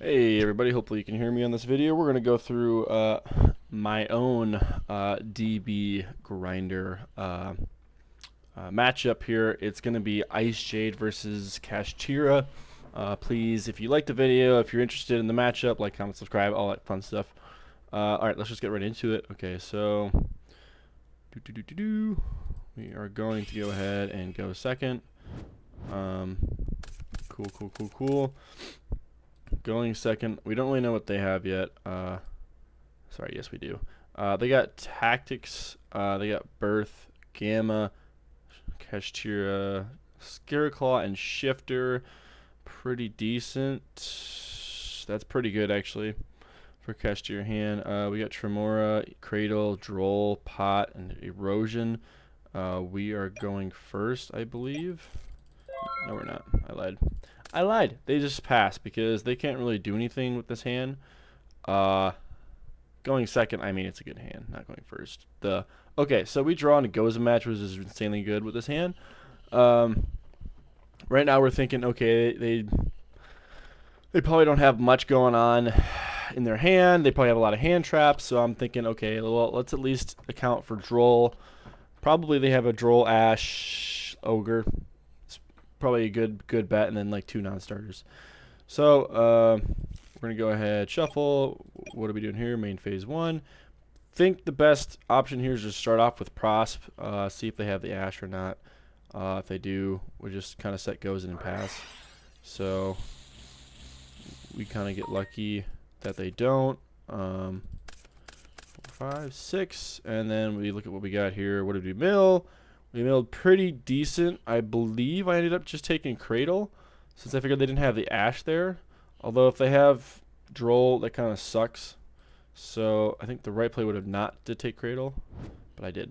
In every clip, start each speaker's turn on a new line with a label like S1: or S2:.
S1: Hey everybody, hopefully you can hear me on this video. We're going to go through my own DB grinder matchup here. It's going to be IceJade versus Kashtira. Please, if you like the video, if you're interested in the matchup, like, comment, subscribe, all that fun stuff. Alright, let's just get right into it. Okay, so we are going to go ahead and go second. Cool. Going second. We don't really know what they have yet. Sorry, yes we do. They got Tactics. They got Birth, Gamma, Kashtira, Scareclaw, and Shifter. Pretty decent. That's pretty good actually for Kashtira hand. We got Tremora, Cradle, Droll, Pot, and Erosion. We are going first, I believe. No, we're not. I lied. They just pass because they can't really do anything with this hand. Going second, I mean it's a good hand, not going first. Okay, so we draw and it goes a match, which is insanely good with this hand. Right now we're thinking, okay, they probably don't have much going on in their hand. They probably have a lot of hand traps, so I'm thinking, okay, well, let's at least account for Droll. Probably they have a Droll, Ash, Ogre. Probably a good bet, and then like 2 non-starters. So we're gonna go ahead, shuffle. What are we doing here? Main phase 1. Think the best option here is just start off with Prosp. See if they have the Ash or not. If they do, we just kind of set goes in and pass. So we kind of get lucky that they don't. 4, 5, 6, and then we look at what we got here. What did we mill? We milled pretty decent. I believe I ended up just taking Cradle, since I figured they didn't have the Ash there. Although if they have Droll, that kind of sucks. So I think the right play would have not to take Cradle, but I did.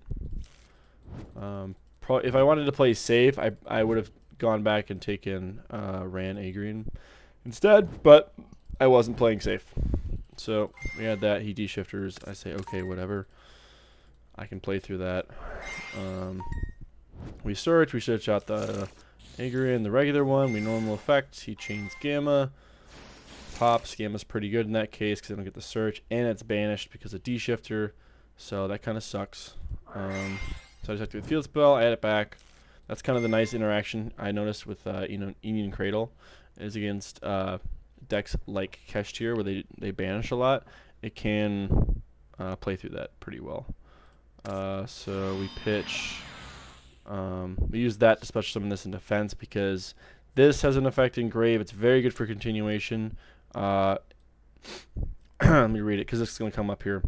S1: If I wanted to play safe, I would have gone back and taken Ran Agreen instead, but I wasn't playing safe. So we had that. He D-shifters. I say, okay, whatever. I can play through that. We search out the Agreen, the regular one. We normal effect. He chains Gamma. Pops. Gamma's pretty good in that case because I don't get the search, and it's banished because of D-shifter. So that kind of sucks. So I just have to do the field spell, add it back. That's kind of the nice interaction I noticed with Union Cradle is against decks like Kashtira where they banish a lot. It can play through that pretty well. So we pitch. We use that to special summon this in defense because this has an effect in Grave. It's very good for continuation. Let me read it because this is going to come up here.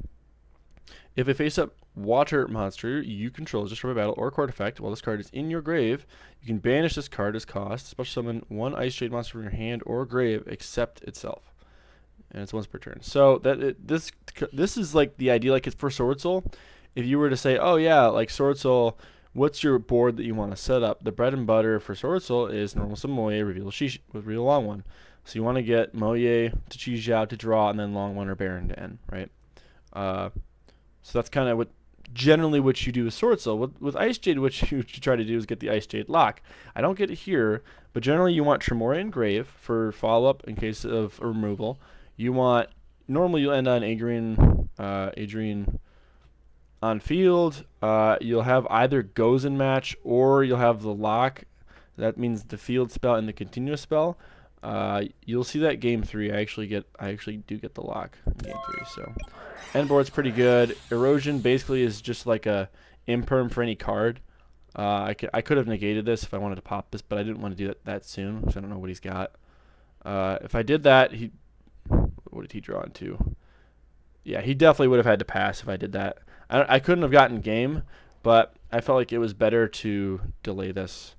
S1: If a face-up water monster you control is destroyed by battle or card effect while this card is in your grave, you can banish this card as cost, special summon 1 IceJade monster from your hand or grave except itself. And it's once per turn. So this is like the idea, like it's for Sword Soul. If you were to say, oh yeah, like Sword Soul, what's your board that you want to set up? The bread and butter for Sword Soul is normal summon Moye, reveal long one. So you want to get Moye to cheese out to draw, and then long one or Baron to end, right? So that's kind of generally what you do with Sword Soul. With IceJade, what you try to do is get the IceJade lock. I don't get it here, but generally you want Tremora and Grave for follow-up in case of a removal. You want, normally you'll end on Adrian on field. You'll have either goes in match or you'll have the lock. That means the field spell and the continuous spell. You'll see that game 3. I actually do get the lock in game 3. So end board's pretty good. Erosion basically is just like a imperm for any card. I could have negated this if I wanted to pop this, but I didn't want to do that soon, so I don't know what he's got. If I did that, what did he draw into? Yeah, he definitely would have had to pass if I did that. I couldn't have gotten game, but I felt like it was better to delay this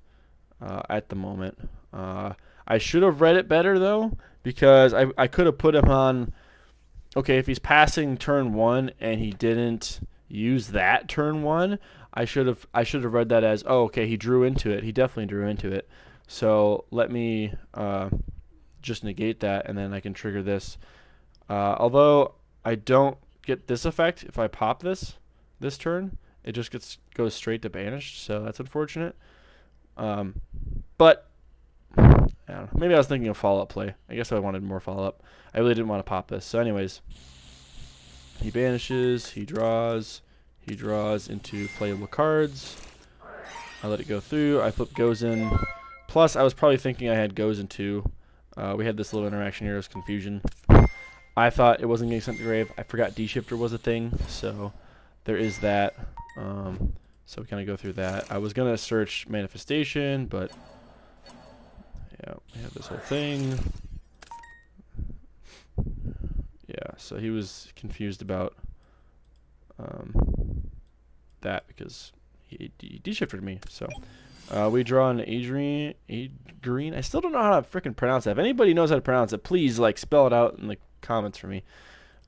S1: at the moment. I should have read it better, though, because I could have put him on, okay, if he's passing turn 1 and he didn't use that turn 1, I should have read that as, oh, okay, he drew into it. He definitely drew into it. So let me just negate that, and then I can trigger this. Although I don't get this effect if I pop this turn, it just goes straight to banished, so that's unfortunate. But I don't know. Maybe I was thinking of follow-up play. I guess I wanted more follow-up. I really didn't want to pop this. So anyways, he banishes, he draws into playable cards. I let it go through. I flip Gozen. Plus, I was probably thinking I had Gozen too. We had this little interaction here. It was confusion. I thought it wasn't getting sent to grave. I forgot D-Shifter was a thing, so there is that. So we kind of go through that. I was going to search Manifestation, but yeah, we have this whole thing. Yeah, so he was confused about that because he D-Shifted me. So we draw an Adrian. I still don't know how to freaking pronounce that. If anybody knows how to pronounce it, please like spell it out in the comments for me.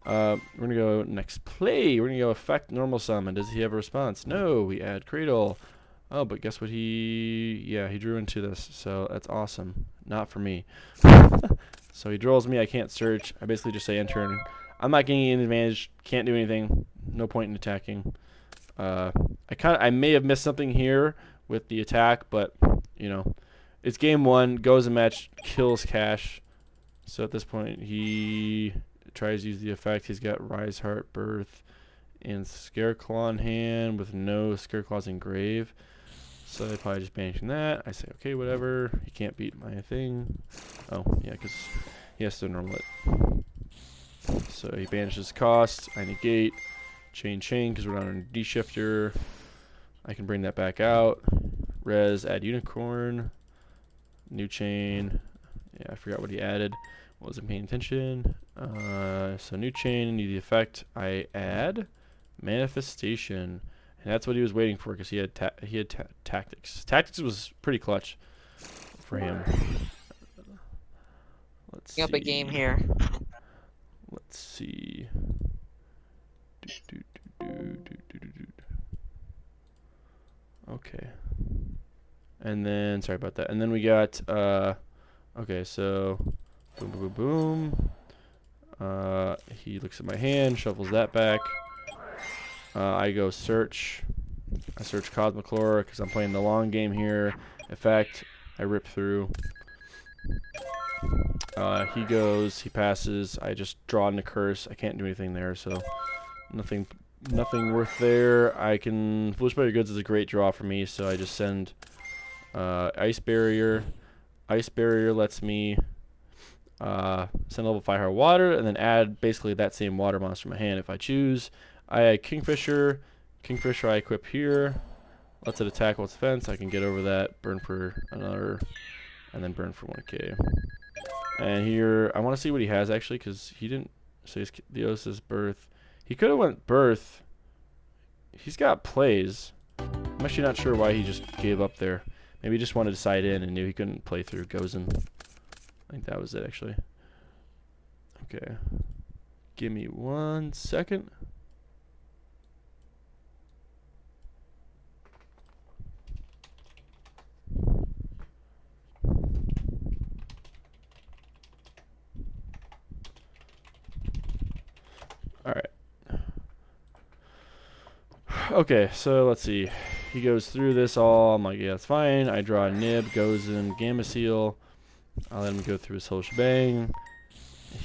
S1: We're gonna go next play. We're gonna go effect normal summon. Does he have a response? No. We add Cradle. Oh, but guess what? He drew into this, so that's awesome. Not for me. So he draws me. I can't search. I basically just say enter. And I'm not getting any advantage. Can't do anything. No point in attacking. I may have missed something here with the attack, but you know, it's game one. Goes a match, kills Cash. So at this point, he tries to use the effect. He's got Rise Heart, Birth, and Scareclaw in hand with no Scareclaws in grave. So I probably just banishing that. I say, okay, whatever. He can't beat my thing. Oh, yeah, because he has to normal it. So he banishes cost. I negate. Chain, because we're not on D-Shifter. I can bring that back out. Res, add Unicorn. New chain. Yeah, I forgot what he added. Wasn't paying attention. So new chain, need the effect. I add Manifestation. And that's what he was waiting for because he had Tactics. Tactics was pretty clutch for him. Let's see.
S2: Up a game here.
S1: Let's see. Okay. And then, sorry about that. And then we got, okay, so boom, boom, boom, boom. He looks at my hand, shuffles that back. I go search. I search Cosmoclora because I'm playing the long game here. Effect, I rip through. He goes, he passes. I just draw in the curse. I can't do anything there, so nothing worth there. I can Foolish by Your Goods is a great draw for me, so I just send Ice Barrier. Ice Barrier lets me send level 5 hard water and then add basically that same water monster in my hand if I choose. I add Kingfisher. Kingfisher I equip here. Lets it attack while it's defense. I can get over that, burn for another, and then burn for 1k. And here, I want to see what he has actually, because he didn't say his Theosis Birth. He could have went Birth. He's got plays. I'm actually not sure why he just gave up there. Maybe he just wanted to side in and knew he couldn't play through Gozen. I think that was it actually. Okay. Give me 1 second. Alright. Okay, so let's see. He goes through this all. I'm like, yeah, that's fine. I draw a Nib, goes in Gamma Seal. I'll let him go through his whole shebang.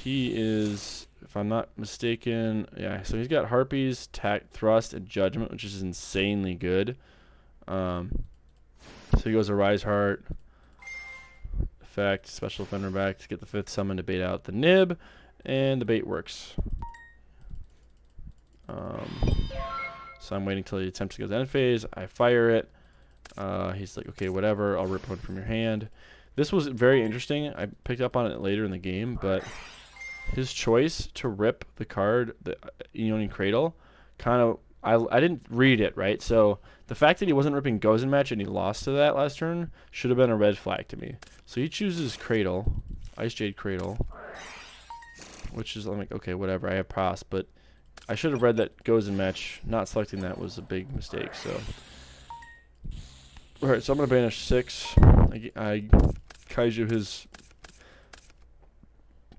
S1: He is, if I'm not mistaken, yeah, so he's got Harpies, Thrust, and Judgment, which is insanely good. So he goes a Rise Heart. Effect, Special Offender back to get the 5th summon to bait out the Nib. And the bait works. So I'm waiting till he attempts to go to end phase. I fire it. He's like, okay, whatever. I'll rip one from your hand. This was very interesting. I picked up on it later in the game, but his choice to rip the card, the Ionian Cradle, kind of, I didn't read it, right? So the fact that he wasn't ripping Gozen match and he lost to that last turn should have been a red flag to me. So he chooses Cradle, IceJade Cradle, which is, I'm like, okay, whatever. I have Pros, but I should have read that Gozen match. Not selecting that was a big mistake, so. Alright, so I'm going to banish 6. I Kaiju his.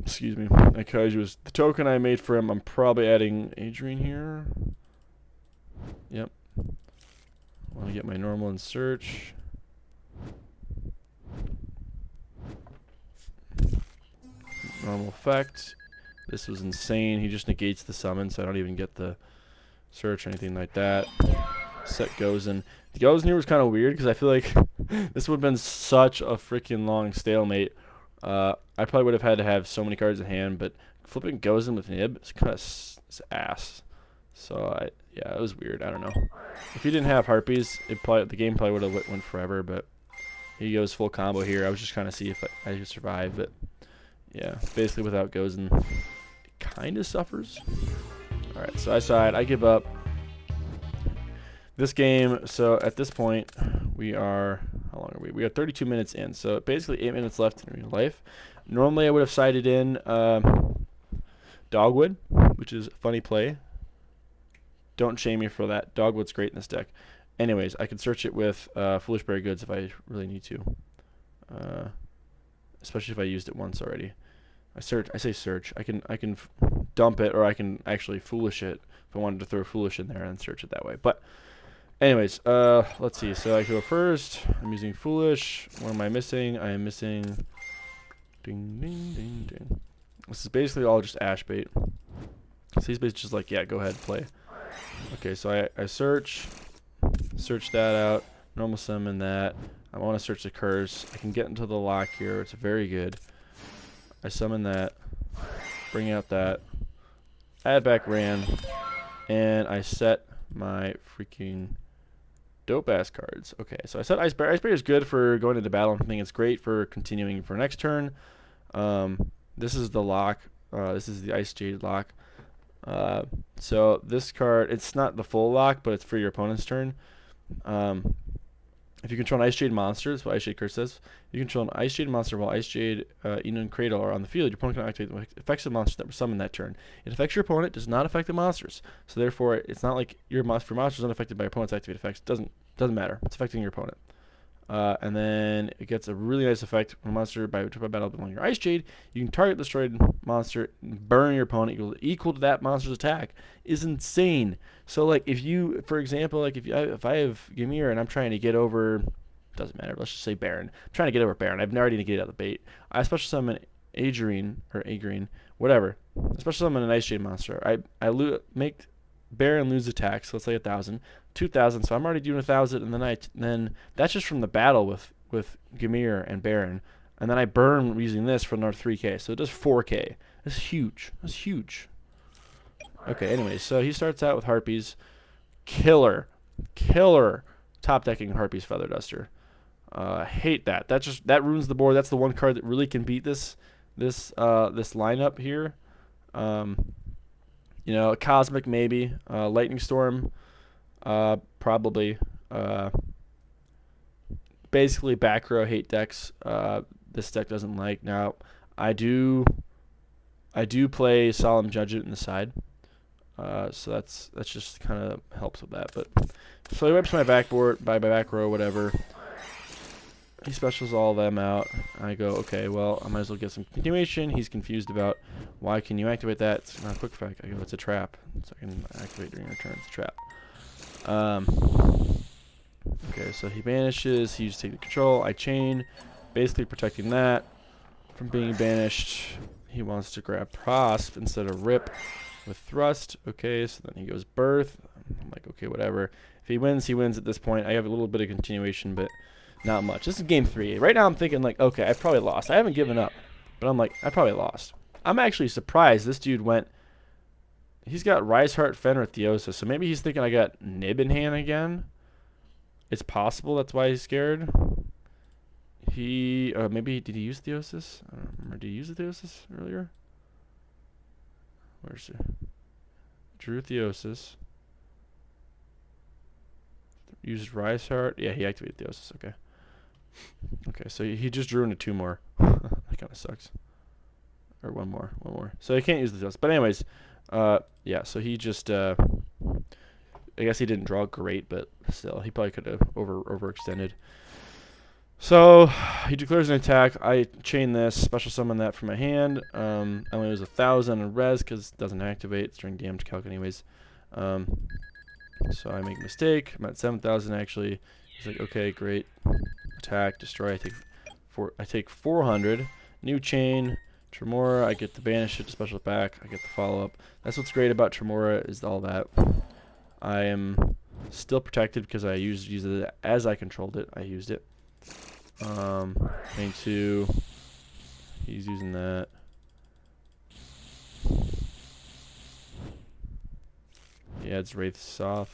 S1: Excuse me. I Kaiju his. The token I made for him, I'm probably adding Adrian here. Yep. I want to get my normal and search. normal effect. This was insane. He just negates the summon, so I don't even get the search or anything like that. Set Gozen. The Gozen here was kind of weird because I feel like this would have been such a freaking long stalemate. I probably would have had to have so many cards in hand, but flipping Gozen with Nib is kind of ass. So yeah, it was weird. I don't know. If he didn't have Harpies, the game probably would have went forever. But he goes full combo here. I was just trying to see if I could survive, but yeah, basically without Gozen, it kind of suffers. All right, so I give up. This game, so at this point, we are, how long are we? We are 32 minutes in, so basically 8 minutes left in real life. Normally I would have sided in Dogwood, which is a funny play. Don't shame me for that. Dogwood's great in this deck. Anyways, I can search it with Foolish Berry Goods if I really need to. Especially if I used it once already. I say search. I can dump it, or I can actually Foolish it if I wanted to throw Foolish in there and search it that way. But anyways, let's see. So I go first. I'm using Foolish. What am I missing? I am missing. Ding, ding, ding, ding. This is basically all just Ash bait. So he's basically just like, yeah, go ahead, play. Okay, so I search that out. Normal summon that. I want to search the curse. I can get into the lock here. It's very good. I summon that. Bring out that. Add back Ran. And I set my freaking dope ass cards. Okay, so I said Iceberry. Iceberry is good for going into battle. I think it's great for continuing for next turn. This is the lock. This is the IceJade lock. So this card, it's not the full lock, but it's for your opponent's turn. If you control an IceJade monster, that's what IceJade Curse says. You control an IceJade monster while IceJade, Inu, and Cradle are on the field. Your opponent can activate the effects of monsters that were summoned that turn. It affects your opponent, does not affect the monsters. So therefore, it's not like your monster's unaffected by your opponent's activated effects. Doesn't matter. It's affecting your opponent. And then it gets a really nice effect when a monster by battle belonging to your IceJade. You can target the destroyed monster, and burn your opponent equal to that monster's attack. Is insane. So like if you, for example, like if I have Ymir and I'm trying to get over, doesn't matter. Let's just say Baron. I'm trying to get over Baron. I've already negated out the bait. I special summon Agreen, whatever. I special summon an IceJade monster. I make Baron lose attack. So let's say 1,000. 2,000, so I'm already doing 1,000, and then that's just from the battle with Ymir and Baron, and then I burn using this for another 3k, so it does 4k. That's huge. That's huge. Okay, anyway, so he starts out with Harpies, killer, top decking Harpies Feather Duster. Hate that. That ruins the board. That's the one card that really can beat this lineup here. You know, Cosmic maybe, Lightning Storm. Probably. Basically, back row hate decks. This deck doesn't like. Now, I do play Solemn Judgment in the side. So that's just kind of helps with that. But so he wipes my backboard by my back row, whatever. He specials all of them out. I go, okay, well, I might as well get some continuation. He's confused about why can you activate that. It's not a quick effect. I go, it's a trap. So I can activate during your turn. It's a trap. Okay, so he banishes. He just takes the control. I chain, basically protecting that from being banished. He wants to grab Prosp instead of Rip with Thrust. Okay, so then he goes Birth. I'm like, okay, whatever. If he wins, he wins at this point. I have a little bit of continuation, but not much. This is game 3. Right now I'm thinking like, okay, I probably lost. I haven't given up, but I'm like, I probably lost. I'm actually surprised this dude went. He's got Rise Heart, Fenrir, Theosis, so maybe he's thinking I got Nib in hand again. It's possible that's why he's scared. Maybe did he use Theosis? I don't remember. Did he use the Theosis earlier? Where's it? Drew Theosis. Used Rise Heart. Yeah, he activated Theosis. Okay. Okay, so he just drew into 2 more. That kind of sucks. Or one more. So he can't use the Theosis. But anyways. Yeah, so he just, I guess he didn't draw great, but still, he probably could have overextended. So, he declares an attack. I chain this, special summon that from my hand. I only lose 1,000 in res because it doesn't activate. It's during damage calc anyways. So I make a mistake. I'm at 7,000 actually. He's like, okay, great. Attack, destroy. I take 400. New chain. Tremora, I get the banish it to special attack. I get the follow up. That's what's great about Tremora is all that. I am still protected because I used it as I controlled it. I used it. Main 2. He's using that. Yeah, it's Wraith Soft.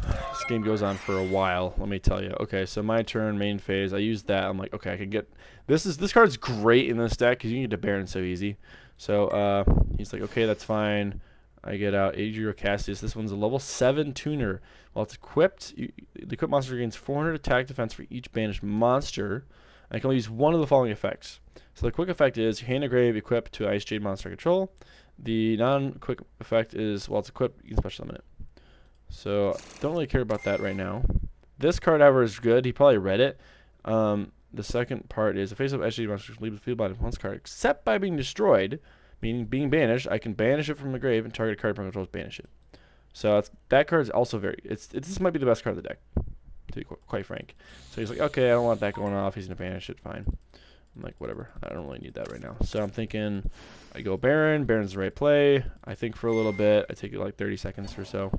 S1: This game goes on for a while, let me tell you. Okay, so my turn, main phase. I used that. I'm like, okay, I can get this card's great in this deck because you can get to Baron so easy. So he's like, okay, that's fine. I get out Adria Cassius. This one's a level 7 tuner. While it's equipped, the equipped monster gains 400 attack defense for each banished monster. I can only use one of the following effects. So the quick effect is hand a grave equipped to IceJade monster control. The non-quick effect is while it's equipped, you can special summon it. So don't really care about that right now. This card, however, is good. He probably read it. The second part is a face-up IceJade monster leaves the field by once card, except by being destroyed, meaning being banished. I can banish it from the grave and target a card controls banish it. So that card is also very. This might be the best card of the deck, to be quite frank. So he's like, okay, I don't want that going off. He's gonna banish it. Fine. I'm like, whatever. I don't really need that right now. So I'm thinking, I go Baron. Baron's the right play. I think for a little bit. I take it like 30 seconds or so.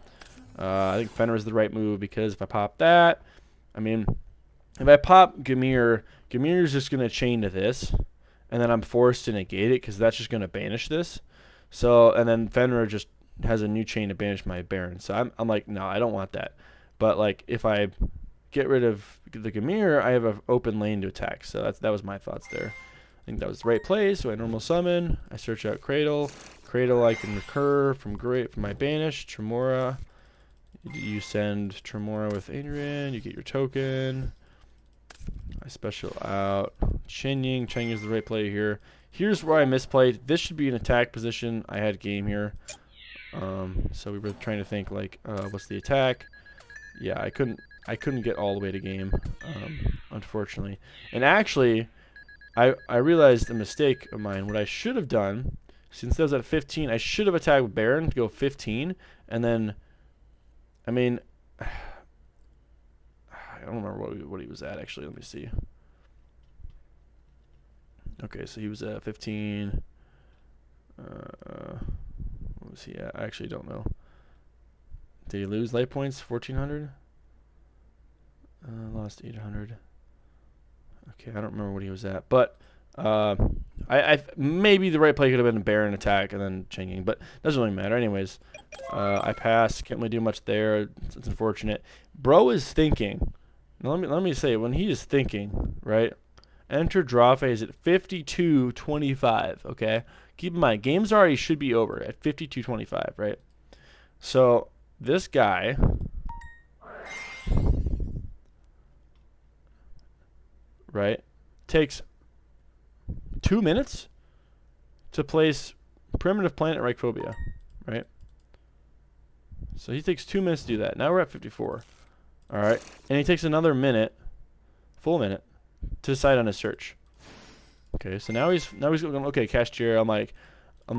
S1: I think Fenrir is the right move because if I pop that, I mean, if I pop Gamir, Gamir's just gonna chain to this, and then I'm forced to negate it because that's just gonna banish this. So and then Fenrir just has a new chain to banish my Baron. So I'm like, no, I don't want that. But like if I get rid of the Gamir, I have an open lane to attack. So that was my thoughts there. I think that was the right play. So I normal summon. I search out Cradle. Cradle I can recur from my banish. Tremora. You send Tremora with Adrian. You get your token. I special out Chenying. Chenying is the right play here. Here's where I misplayed. This should be an attack position. I had game here. So we were trying to think like, what's the attack? Yeah, I couldn't get all the way to game, unfortunately. And actually, I realized a mistake of mine. What I should have done, since I was at 15, I should have attacked with Baron to go 15, and then, I mean, I don't remember what he was at actually. Let me see. Okay, so he was at 15. What was he at? I actually don't know. Did he lose life points? 1,400? Lost 800. Okay, I don't remember what he was at. But I maybe the right play could have been a Baron attack and then Chenying, but doesn't really matter. Anyways, I passed. Can't really do much there. It's unfortunate. Bro is thinking. Now let me say, when he is thinking, right? Enter draw phase at 52:25. Okay, keep in mind games already should be over at 52:25, right? So this guy. Right, takes 2 minutes to place Primitive Planet Reichphobia, right? So he takes 2 minutes to do that. Now we're at 54. All right, and he takes another minute, full minute, to decide on his search. Okay, so now he's going, okay, Kashtira. I'm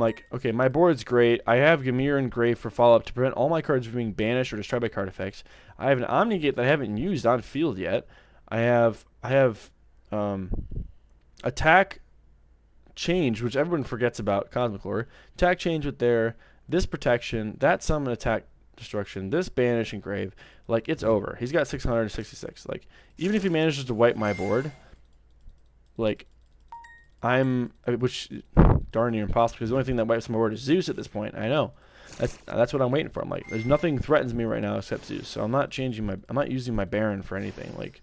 S1: like, okay, my board's great. I have Gamir and Grave for follow-up to prevent all my cards from being banished or destroyed by card effects. I have an Omnigate that I haven't used on field yet. I have attack change, which everyone forgets about Cosmic Lore. Attack change with this protection, that summon attack destruction, this banish and grave. Like, it's over. He's got 666. Like, even if he manages to wipe my board, like, which darn near impossible because the only thing that wipes my board is Zeus at this point. I know. That's what I'm waiting for. I'm like, there's nothing threatens me right now except Zeus. So I'm not using my Baron for anything. Like,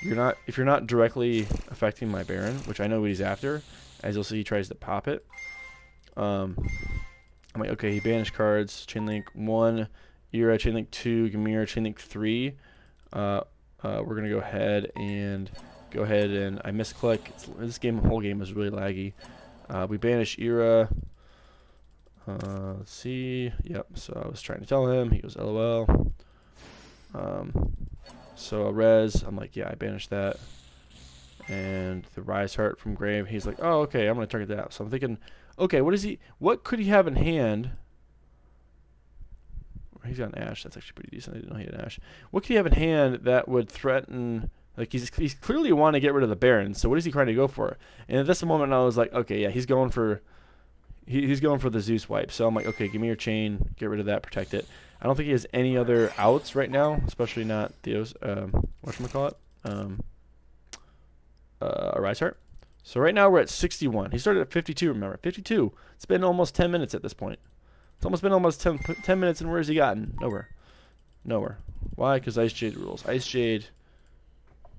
S1: if you're not directly affecting my Baron, which I know what he's after, as you'll see he tries to pop it. I'm like, okay, he banished cards, Chainlink 1, Era, Chainlink 2, Gamir, Chainlink 3. We're gonna go ahead and I misclick. This whole game is really laggy. We banish Era. Let's see. Yep, so I was trying to tell him. He goes, LOL. So res, I'm like, yeah, I banished that. And the Rise Heart from Grave, he's like, oh, okay, I'm going to target that. So I'm thinking, okay, what could he have in hand? He's got an Ash. That's actually pretty decent. I didn't know he had an Ash. What could he have in hand that would threaten Like he's clearly wanting to get rid of the Baron. So what is he trying to go for? And at this moment, I was like, okay, yeah, he's going for the Zeus wipe. So I'm like, okay, give me your chain, get rid of that, protect it. I don't think he has any other outs right now, especially not Theo's. Whatchamacallit? Rise Heart. So right now we're at 61. He started at 52, remember? 52. It's been almost 10 minutes at this point. It's almost been almost 10 minutes, and where's he gotten? Nowhere. Nowhere. Why? Because IceJade rules. IceJade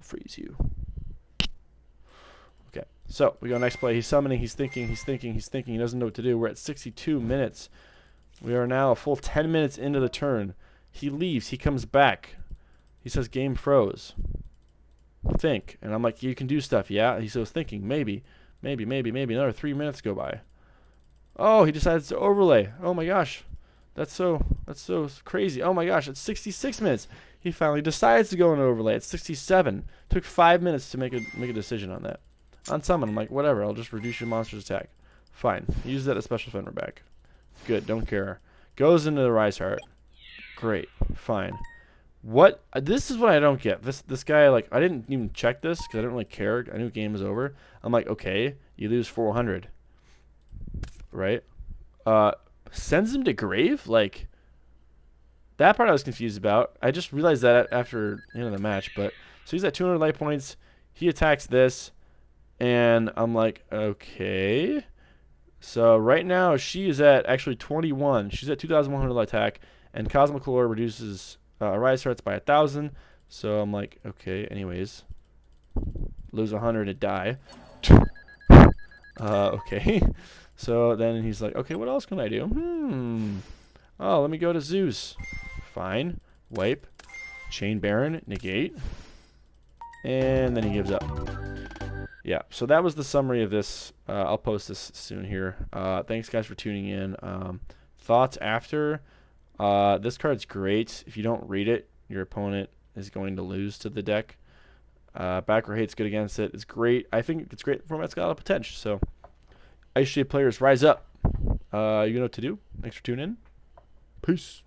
S1: freeze you. Okay. So we go next play. He's summoning. He's thinking. He's thinking. He's thinking. He doesn't know what to do. We're at 62 minutes. We are now a full 10 minutes into the turn. He leaves. He comes back. He says game froze. Think. And I'm like, you can do stuff. Yeah. He says thinking. Maybe. Another 3 minutes go by. Oh, he decides to overlay. Oh my gosh. That's so crazy. Oh my gosh, it's 66 minutes. He finally decides to go into overlay. It's 67. Took 5 minutes to make a decision on that. On summon, I'm like, whatever, I'll just reduce your monster's attack. Fine. Use that as special fender back. Good, don't care. Goes into the Rise Heart. Great. Fine. What? This is what I don't get. This guy, like, I didn't even check this because I didn't really care. I knew game was over. I'm like, okay, you lose 400. Right? Sends him to grave? Like, that part I was confused about. I just realized that after the end of the match. But so he's at 200 life points. He attacks this, and I'm like, okay. So right now she is at actually 21. She's at 2,100 attack, and Cosmic Lore reduces Rise Hearts by 1,000. So I'm like, okay. Anyways, lose 100 and die. Okay. So then he's like, okay, what else can I do? Oh, let me go to Zeus. Fine. Wipe. Chain Baron. Negate. And then he gives up. Yeah, so that was the summary of this. I'll post this soon here. Thanks, guys, for tuning in. Thoughts after? This card's great. If you don't read it, your opponent is going to lose to the deck. Backer hate's good against it. It's great. I think it's great. Format's got a lot of potential. So, IceJade players, rise up. You know what to do. Thanks for tuning in. Peace.